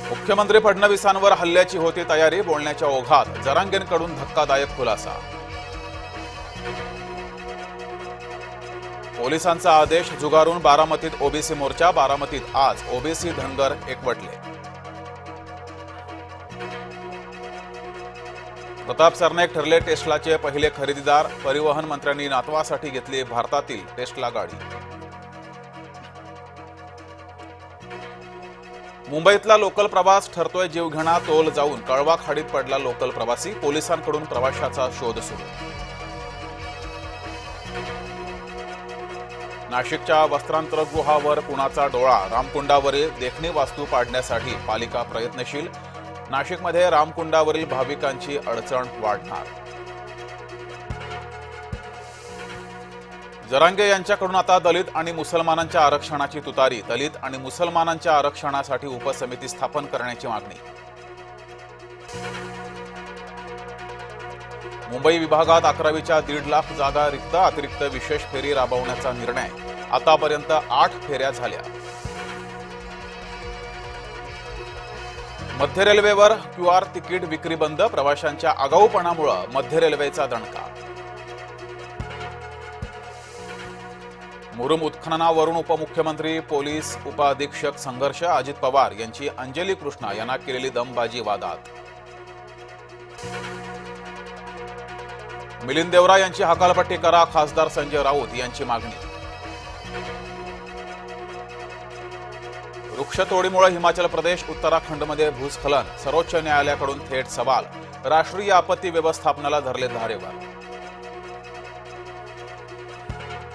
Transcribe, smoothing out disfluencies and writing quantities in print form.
मुख्यमंत्री फडणवीसांवर हल्ल्याची होती तयारी, बोलण्याच्या ओघात जरांगेंकडून धक्कादायक खुलासा। पोलिसांचा आदेश झुगारून बारामतीत ओबीसी मोर्चा, बारामतीत आज ओबीसी धनगर एकवटले। प्रताप सरनाईक ठरले टेस्लाचे पहिले खरेदीदार, परिवहन मंत्र्यांनी नातवासाठी घेतली भारतातील टेस्ला गाडी। मुंबईतला लोकल प्रवास ठरतोय जीवघेणा, तोल जाऊन कळवा खाडीत पडला लोकल प्रवासी, पोलिसांकडून प्रवाशाचा शोध सुरू। नाशिकच्या वस्त्रांतरगृहावर कुणाचा डोळा, रामकुंडावरील देखणी वास्तू पाडण्यासाठी पालिका प्रयत्नशील, नाशिकमध्ये रामकुंडावरील भाविकांची अडचण वाढणार। जरांगे यांच्याकडून आता दलित आणि मुसलमानांच्या आरक्षणाची तुतारी, दलित आणि मुसलमानांच्या आरक्षणासाठी उपसमिती स्थापन करण्याची मागणी। मुंबई विभागात 11वीच्या 1.5 लाख जागा रिक्त, अतिरिक्त विशेष फेरी राबवण्याचा निर्णय, आतापर्यंत 8 फेऱ्या झाल्या। मध्य रेल्वेवर QR तिकीट विक्री बंद, प्रवाशांच्या आगाऊपणामुळे मध्य रेल्वेचा दणका। मुरुम उत्खननावरून उपमुख्यमंत्री पोलीस उपअधीक्षक संघर्ष, अजित पवार यांची अंजली कृष्णा यांना केलेली दमबाजी वादात। मिलिंद देवरा यांची हकालपट्टी करा, खासदार संजय राऊत यांची मागणी। वृक्षतोडीमुळे हिमाचल प्रदेश उत्तराखंडमध्ये भूस्खलन, सर्वोच्च न्यायालयाकडून थेट सवाल, राष्ट्रीय आपत्ती व्यवस्थापनाला धरले धारेवर।